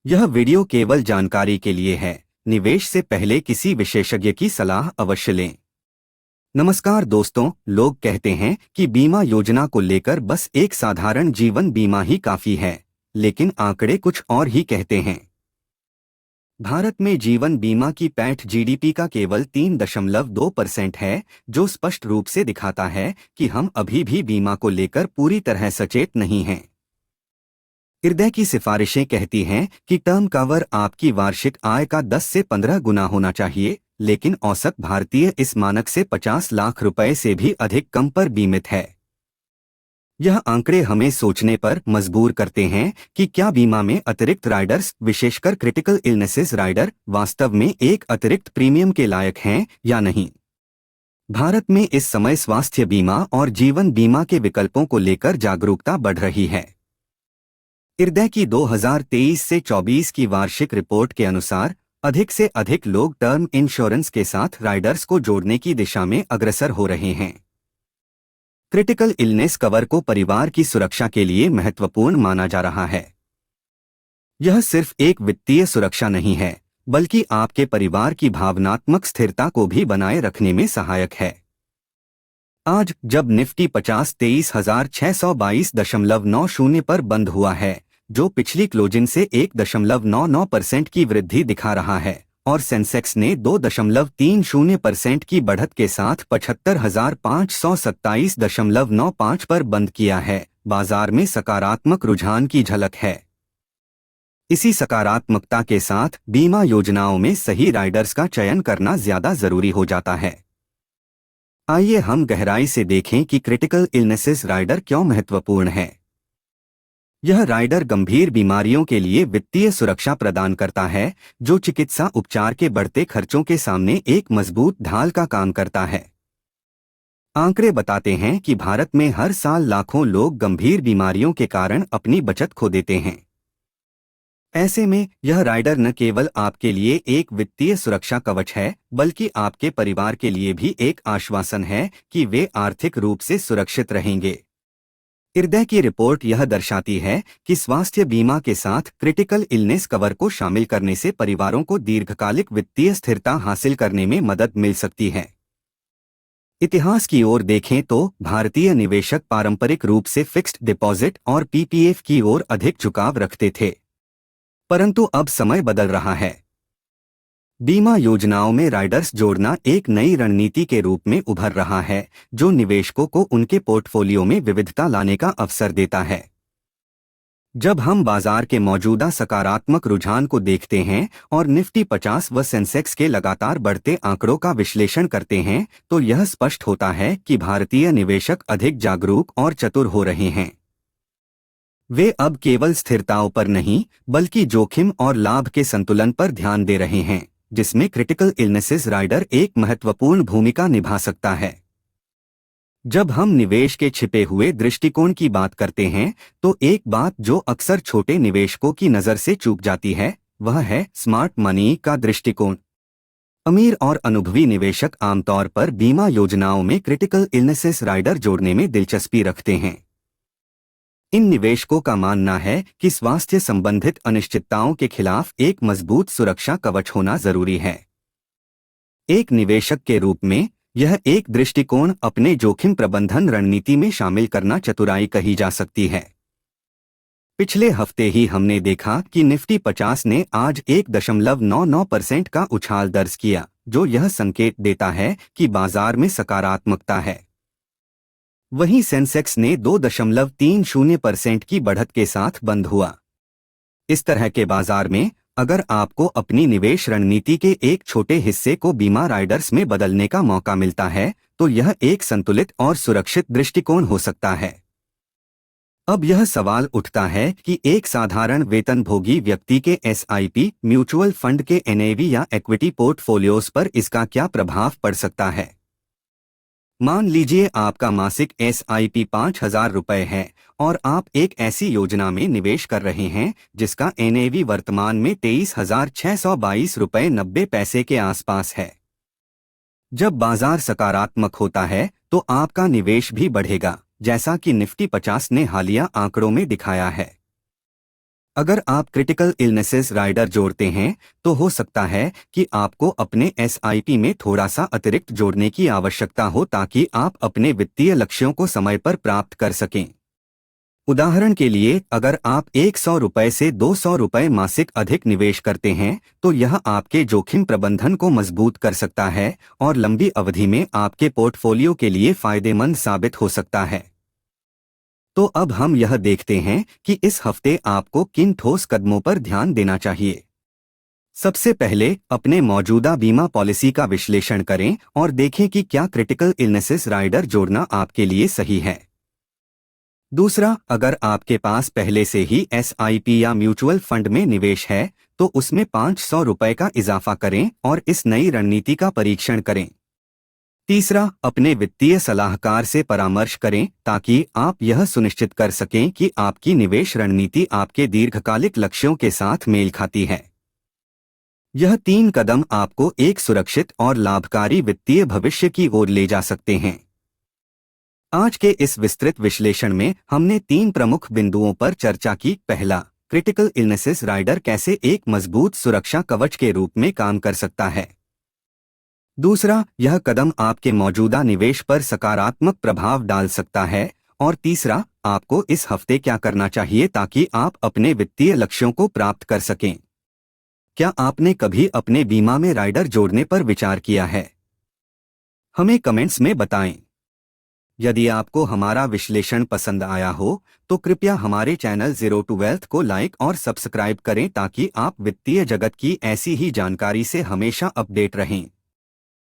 यह वीडियो केवल जानकारी के लिए है। निवेश से पहले किसी विशेषज्ञ की सलाह अवश्य लें। नमस्कार दोस्तों, लोग कहते हैं कि बीमा योजना को लेकर बस एक साधारण जीवन बीमा ही काफी है, लेकिन आंकड़े कुछ और ही कहते हैं। भारत में जीवन बीमा की पैठ जीडीपी का केवल 3.2% है, जो स्पष्ट रूप से दिखाता है कि हम अभी भी बीमा को लेकर पूरी तरह सचेत नहीं हैं। हृदय की सिफारिशें कहती हैं कि टर्म कवर आपकी वार्षिक आय का 10 से 15 गुना होना चाहिए, लेकिन औसत भारतीय इस मानक से 50 लाख रुपए से भी अधिक कम पर बीमित है। यह आंकड़े हमें सोचने पर मजबूर करते हैं कि क्या बीमा में अतिरिक्त राइडर्स, विशेषकर क्रिटिकल इलनेसेस राइडर, वास्तव में एक अतिरिक्त प्रीमियम के लायक हैं या नहीं। भारत में इस समय स्वास्थ्य बीमा और जीवन बीमा के विकल्पों को लेकर जागरूकता बढ़ रही है। हृदय की 2023 से 24 की वार्षिक रिपोर्ट के अनुसार अधिक से अधिक लोग टर्म इंश्योरेंस के साथ राइडर्स को जोड़ने की दिशा में अग्रसर हो रहे हैं। क्रिटिकल इलनेस कवर को परिवार की सुरक्षा के लिए महत्वपूर्ण माना जा रहा है। यह सिर्फ एक वित्तीय सुरक्षा नहीं है, बल्कि आपके परिवार की भावनात्मक स्थिरता को भी बनाए रखने में सहायक है। आज जब निफ्टी 50 23,622.90 पर बंद हुआ है, जो पिछली क्लोजिंग से 1.99% की वृद्धि दिखा रहा है, और सेंसेक्स ने 2.30% की बढ़त के साथ 75,527.95 पर बंद किया है, बाजार में सकारात्मक रुझान की झलक है। इसी सकारात्मकता के साथ बीमा योजनाओं में सही राइडर्स का चयन करना ज्यादा जरूरी हो जाता है। आइए हम गहराई से देखें कि क्रिटिकल इलनेसेस राइडर क्यों महत्वपूर्ण है। यह राइडर गंभीर बीमारियों के लिए वित्तीय सुरक्षा प्रदान करता है, जो चिकित्सा उपचार के बढ़ते खर्चों के सामने एक मजबूत ढाल का काम करता है। आंकड़े बताते हैं कि भारत में हर साल लाखों लोग गंभीर बीमारियों के कारण अपनी बचत खो देते हैं। ऐसे में यह राइडर न केवल आपके लिए एक वित्तीय सुरक्षा कवच है, बल्कि आपके परिवार के लिए भी एक आश्वासन है कि वे आर्थिक रूप से सुरक्षित रहेंगे। हृदय की रिपोर्ट यह दर्शाती है कि स्वास्थ्य बीमा के साथ क्रिटिकल इलनेस कवर को शामिल करने से परिवारों को दीर्घकालिक वित्तीय स्थिरता हासिल करने में मदद मिल सकती है। इतिहास की ओर देखें तो भारतीय निवेशक पारंपरिक रूप से फिक्स्ड डिपॉजिट और पीपीएफ की ओर अधिक झुकाव रखते थे, परंतु अब समय बदल रहा है। बीमा योजनाओं में राइडर्स जोड़ना एक नई रणनीति के रूप में उभर रहा है, जो निवेशकों को उनके पोर्टफोलियो में विविधता लाने का अवसर देता है। जब हम बाजार के मौजूदा सकारात्मक रुझान को देखते हैं और निफ्टी 50 व सेंसेक्स के लगातार बढ़ते आंकड़ों का विश्लेषण करते हैं, तो यह स्पष्ट होता है कि भारतीय निवेशक अधिक जागरूक और चतुर हो रहे हैं। वे अब केवल स्थिरताओं पर नहीं, बल्कि जोखिम और लाभ के संतुलन पर ध्यान दे रहे हैं, जिसमें क्रिटिकल इलनेसेस राइडर एक महत्वपूर्ण भूमिका निभा सकता है। जब हम निवेश के छिपे हुए दृष्टिकोण की बात करते हैं, तो एक बात जो अक्सर छोटे निवेशकों की नज़र से चूक जाती है, वह है स्मार्ट मनी का दृष्टिकोण। अमीर और अनुभवी निवेशक आमतौर पर बीमा योजनाओं में क्रिटिकल इलनेसेस राइडर जोड़ने में दिलचस्पी रखते हैं। इन निवेशकों का मानना है कि स्वास्थ्य संबंधित अनिश्चितताओं के खिलाफ एक मजबूत सुरक्षा कवच होना जरूरी है। एक निवेशक के रूप में यह एक दृष्टिकोण अपने जोखिम प्रबंधन रणनीति में शामिल करना चतुराई कही जा सकती है। पिछले हफ्ते ही हमने देखा कि निफ्टी 50 ने आज 1.99% का उछाल दर्ज किया, जो यह संकेत देता है कि बाजार में सकारात्मकता है। वहीं सेंसेक्स ने 2.30% की बढ़त के साथ बंद हुआ। इस तरह के बाजार में अगर आपको अपनी निवेश रणनीति के एक छोटे हिस्से को बीमा राइडर्स में बदलने का मौका मिलता है, तो यह एक संतुलित और सुरक्षित दृष्टिकोण हो सकता है। अब यह सवाल उठता है कि एक साधारण वेतनभोगी व्यक्ति के एसआईपी, म्यूचुअल फंड के एनएवी या इक्विटी पोर्टफोलियोज पर इसका क्या प्रभाव पड़ सकता है। मान लीजिए आपका मासिक एसआईपी 5,000 रुपये है और आप एक ऐसी योजना में निवेश कर रहे हैं जिसका एनएवी वर्तमान में 23,622 रुपये 90 पैसे के आसपास है। जब बाजार सकारात्मक होता है तो आपका निवेश भी बढ़ेगा, जैसा कि निफ्टी 50 ने हालिया आंकड़ों में दिखाया है। अगर आप क्रिटिकल इलनेसेस राइडर जोड़ते हैं तो हो सकता है कि आपको अपने एसआईपी में थोड़ा सा अतिरिक्त जोड़ने की आवश्यकता हो ताकि आप अपने वित्तीय लक्ष्यों को समय पर प्राप्त कर सकें। उदाहरण के लिए, अगर आप 100 रुपए से 200 रुपए मासिक अधिक निवेश करते हैं तो यह आपके जोखिम प्रबंधन को मजबूत कर सकता है और लंबी अवधि में आपके पोर्टफोलियो के लिए फायदेमंद साबित हो सकता है। तो अब हम यह देखते हैं कि इस हफ्ते आपको किन ठोस कदमों पर ध्यान देना चाहिए। सबसे पहले अपने मौजूदा बीमा पॉलिसी का विश्लेषण करें और देखें कि क्या क्रिटिकल इलनेसेस राइडर जोड़ना आपके लिए सही है। दूसरा, अगर आपके पास पहले से ही एसआईपी या म्यूचुअल फंड में निवेश है तो उसमें 500 रुपए का इजाफा करें और इस नई रणनीति का परीक्षण करें। तीसरा, अपने वित्तीय सलाहकार से परामर्श करें ताकि आप यह सुनिश्चित कर सकें कि आपकी निवेश रणनीति आपके दीर्घकालिक लक्ष्यों के साथ मेल खाती है। यह 3 कदम आपको एक सुरक्षित और लाभकारी वित्तीय भविष्य की ओर ले जा सकते हैं। आज के इस विस्तृत विश्लेषण में हमने 3 प्रमुख बिंदुओं पर चर्चा की। पहला, क्रिटिकल इलनेसेस राइडर कैसे एक मजबूत सुरक्षा कवच के रूप में काम कर सकता है। दूसरा, यह कदम आपके मौजूदा निवेश पर सकारात्मक प्रभाव डाल सकता है। और तीसरा, आपको इस हफ्ते क्या करना चाहिए ताकि आप अपने वित्तीय लक्ष्यों को प्राप्त कर सकें। क्या आपने कभी अपने बीमा में राइडर जोड़ने पर विचार किया है? हमें कमेंट्स में बताएं। यदि आपको हमारा विश्लेषण पसंद आया हो तो कृपया हमारे चैनल जीरो टू वेल्थ को लाइक और सब्सक्राइब करें ताकि आप वित्तीय जगत की ऐसी ही जानकारी से हमेशा अपडेट रहें।